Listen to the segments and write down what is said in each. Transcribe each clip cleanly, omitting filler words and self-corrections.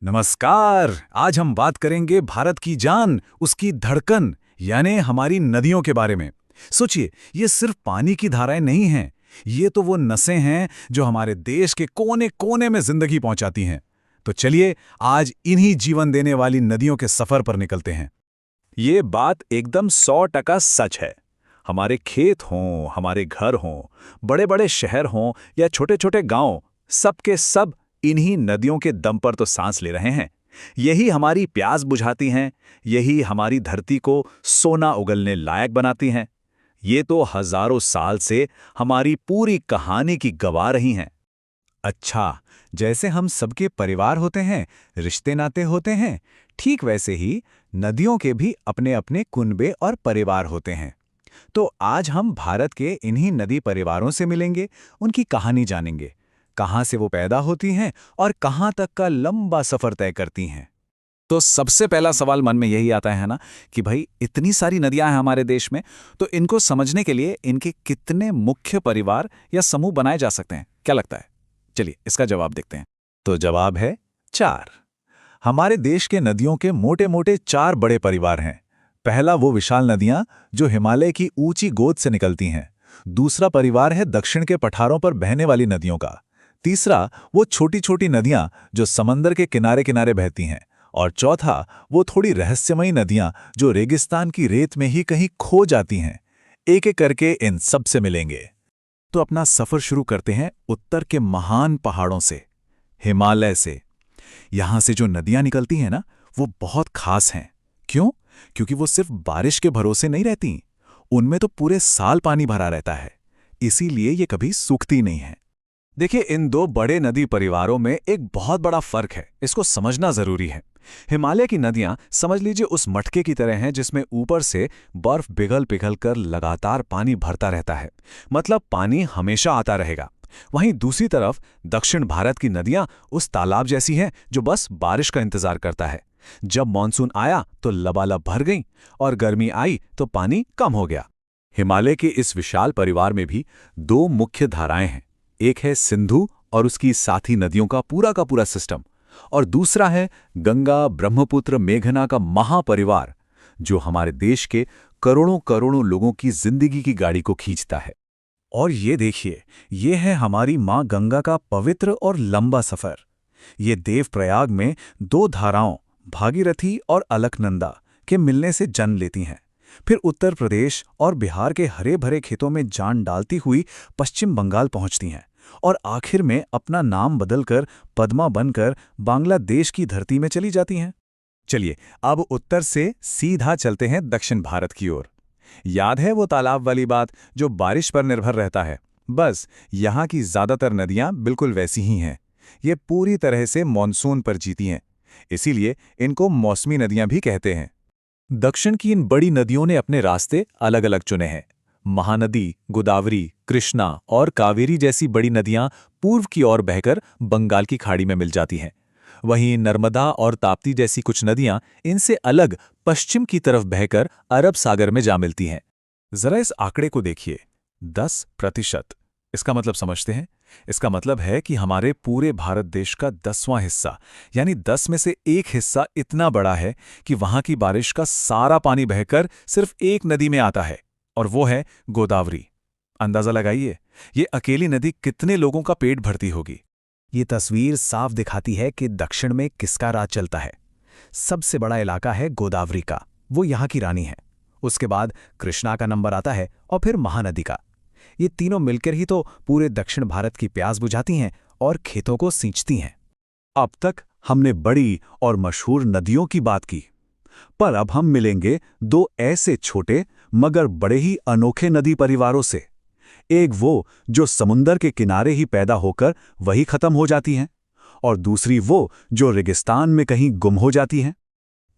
नमस्कार। आज हम बात करेंगे भारत की जान, उसकी धड़कन यानी हमारी नदियों के बारे में। सोचिए, ये सिर्फ पानी की धाराएं नहीं हैं, ये तो वो नसें हैं जो हमारे देश के कोने-कोने में जिंदगी पहुंचाती हैं। तो चलिए आज इन्हीं जीवन देने वाली नदियों के सफर पर निकलते हैं। ये बात एकदम 100% सच है। हमारे खेत हों, हमारे घर हों, बड़े-बड़े शहर हों या छोटे-छोटे गांव, सब के सब इन्हीं नदियों के दम पर तो सांस ले रहे हैं। यही हमारी प्यास बुझाती हैं, यही हमारी धरती को सोना उगलने लायक बनाती हैं। ये तो हजारों साल से हमारी पूरी कहानी की गवाह रही हैं। अच्छा, जैसे हम सबके परिवार होते हैं, रिश्ते नाते होते हैं, ठीक वैसे ही नदियों के भी अपने-अपने कुनबे और परिवार होते हैं। तो आज हम भारत के इन्हीं नदी परिवारों से मिलेंगे, उनकी कहानी जानेंगे, कहाँ से वो पैदा होती हैं और कहाँ तक का लंबा सफर तय करती हैं। तो सबसे पहला सवाल मन में यही आता है ना कि भाई इतनी सारी नदियां हैं हमारे देश में, तो इनको समझने के लिए इनके कितने मुख्य परिवार या समूह बनाए जा सकते हैं, क्या लगता है? चलिए इसका जवाब देखते हैं। तो जवाब है 4। हमारे देश के नदियों के मोटे-मोटे 4 बड़े परिवार हैं। पहला वो विशाल नदियां जो हिमालय की ऊंची गोद से निकलती हैं। दूसरा परिवार है दक्षिण के पठारों पर बहने वाली नदियों का। तीसरा वो छोटी-छोटी नदियां जो समंदर के किनारे-किनारे बहती हैं। और चौथा वो थोड़ी रहस्यमयी नदियां जो रेगिस्तान की रेत में ही कहीं खो जाती हैं। एक-एक करके इन सब से मिलेंगे। तो अपना सफर शुरू करते हैं उत्तर के महान पहाड़ों से, हिमालय से। यहां से जो नदियां निकलती हैं ना, वो बहुत खास हैं। क्यों? क्योंकि वो सिर्फ बारिश के भरोसे नहीं रहती, उनमें तो पूरे साल पानी भरा रहता है, इसीलिए ये कभी सूखती नहीं है। देखिए, इन दो बड़े नदी परिवारों में एक बहुत बड़ा फर्क है, इसको समझना जरूरी है। हिमालय की नदियां समझ लीजिए उस मटके की तरह हैं जिसमें ऊपर से बर्फ पिघल पिघल कर लगातार पानी भरता रहता है, मतलब पानी हमेशा आता रहेगा। वहीं दूसरी तरफ दक्षिण भारत की नदियां उस तालाब जैसी हैं जो बस बारिश का इंतजार करता है। जब मॉनसून आया तो लबालब भर गई और गर्मी आई तो पानी कम हो गया। हिमालय के इस विशाल परिवार में भी दो मुख्य धाराएं हैं। एक है सिंधु और उसकी साथी नदियों का पूरा सिस्टम, और दूसरा है गंगा, ब्रह्मपुत्र, मेघना का महापरिवार जो हमारे देश के करोड़ों करोड़ों लोगों की जिंदगी की गाड़ी को खींचता है। और ये देखिए, ये है हमारी मां गंगा का पवित्र और लंबा सफर। ये देवप्रयाग में दो धाराओं भागीरथी और अलकनंदा के मिलने से जन्म लेती हैं। फिर उत्तर प्रदेश और बिहार के हरे भरे खेतों में जान डालती हुई पश्चिम बंगाल पहुंचती हैं और आखिर में अपना नाम बदलकर पद्मा बनकर बांग्लादेश की धरती में चली जाती हैं। चलिए अब उत्तर से सीधा चलते हैं दक्षिण भारत की ओर। याद है वो तालाब वाली बात जो बारिश पर निर्भर रहता है? बस यहाँ की ज्यादातर नदियां बिल्कुल वैसी ही हैं। ये पूरी तरह से मॉनसून पर जीती हैं, इसीलिए इनको मौसमी नदियां भी कहते हैं। दक्षिण की इन बड़ी नदियों ने अपने रास्ते अलग अलग चुने हैं। महानदी, गोदावरी, कृष्णा और कावेरी जैसी बड़ी नदियां पूर्व की ओर बहकर बंगाल की खाड़ी में मिल जाती हैं। वहीं नर्मदा और ताप्ती जैसी कुछ नदियां इनसे अलग पश्चिम की तरफ बहकर अरब सागर में जा मिलती हैं। जरा इस आंकड़े को देखिए, 10%। इसका मतलब समझते हैं? इसका मतलब है कि हमारे पूरे भारत देश का 10वां हिस्सा यानी 10 में से एक हिस्सा इतना बड़ा है कि वहां की बारिश का सारा पानी बहकर सिर्फ एक नदी में आता है, और वो है गोदावरी। अंदाजा लगाइए, ये अकेली नदी कितने लोगों का पेट भरती होगी। ये तस्वीर साफ दिखाती है कि दक्षिण में किसका राज चलता है। सबसे बड़ा इलाका है गोदावरी का, वो यहाँ की रानी है। उसके बाद कृष्णा का नंबर आता है और फिर महानदी का। ये तीनों मिलकर ही तो पूरे दक्षिण भारत की प्यास बुझाती हैं और खेतों को सींचती हैं। अब तक हमने बड़ी और मशहूर नदियों की बात की, पर अब हम मिलेंगे दो ऐसे छोटे मगर बड़े ही अनोखे नदी परिवारों से। एक वो जो समुंदर के किनारे ही पैदा होकर वही खत्म हो जाती हैं, और दूसरी वो जो रेगिस्तान में कहीं गुम हो जाती हैं।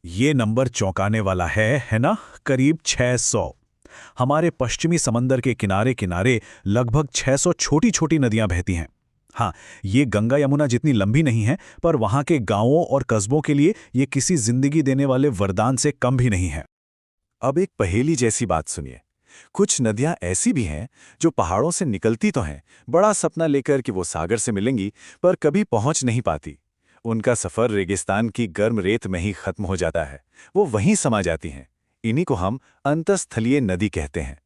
ये नंबर चौंकाने वाला है ना? करीब 600। हमारे पश्चिमी समंदर के किनारे किनारे लगभग 600 छोटी छोटी नदियां बहती हैं। हाँ, ये गंगा यमुना जितनी लंबी नहीं है, पर वहां के गांवों और कस्बों के लिए ये किसी जिंदगी देने वाले वरदान से कम भी नहीं है। अब एक पहेली जैसी बात सुनिए। कुछ नदियां ऐसी भी हैं जो पहाड़ों से निकलती तो हैं, बड़ा सपना लेकर कि वो सागर से मिलेंगी, पर कभी पहुंच नहीं पाती। उनका सफर रेगिस्तान की गर्म रेत में ही खत्म हो जाता है। वो वहीं समा जाती हैं। इन्हीं को हम अंतःस्थलीय नदी कहते हैं।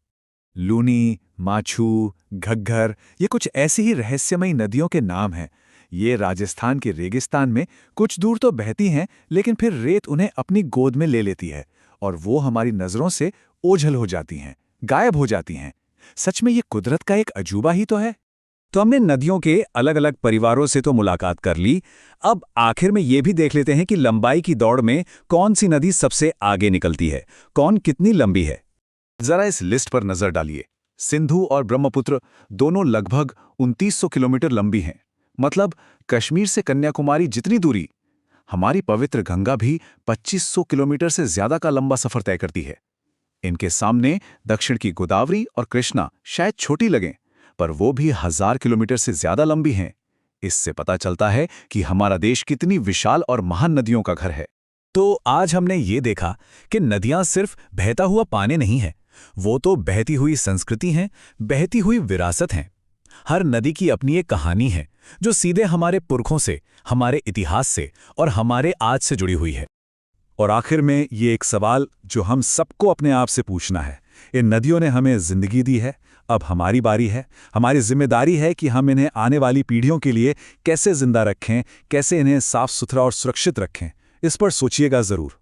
लूनी, माछू, घग्गर, ये कुछ ऐसी ही रहस्यमयी नदियों के नाम हैं। ये राजस्थान के रेगिस्तान में कुछ दूर तो बहती हैं, लेकिन फिर रेत उन्हें अपनी गोद में ले लेती है और वो हमारी नजरों से ओझल हो जाती हैं, गायब हो जाती हैं। सच में ये कुदरत का एक अजूबा ही तो है। तो हमने नदियों के अलग अलग परिवारों से तो मुलाकात कर ली। अब आखिर में ये भी देख लेते हैं कि लंबाई की दौड़ में कौन सी नदी सबसे आगे निकलती है, कौन कितनी लंबी है। जरा इस लिस्ट पर नजर डालिए। सिंधु और ब्रह्मपुत्र दोनों लगभग 2900 किलोमीटर लंबी हैं। मतलब कश्मीर से कन्याकुमारी जितनी दूरी। हमारी पवित्र गंगा भी 2500 किलोमीटर से ज्यादा का लंबा सफर तय करती है। इनके सामने दक्षिण की गोदावरी और कृष्णा शायद छोटी लगें, पर वो भी 1000 किलोमीटर से ज्यादा लंबी हैं। इससे पता चलता है कि हमारा देश कितनी विशाल और महान नदियों का घर है। तो आज हमने ये देखा कि नदियां सिर्फ बहता हुआ पानी नहीं है, वो तो बहती हुई संस्कृति हैं, बहती हुई विरासत हैं। हर नदी की अपनी एक कहानी है जो सीधे हमारे पुरखों से, हमारे इतिहास से और हमारे आज से जुड़ी हुई है। और आखिर में ये एक सवाल जो हम सबको अपने आप से पूछना है, इन नदियों ने हमें जिंदगी दी है, अब हमारी बारी है, हमारी जिम्मेदारी है कि हम इन्हें आने वाली पीढ़ियों के लिए कैसे जिंदा रखें, कैसे इन्हें साफ सुथरा और सुरक्षित रखें। इस पर सोचिएगा जरूर।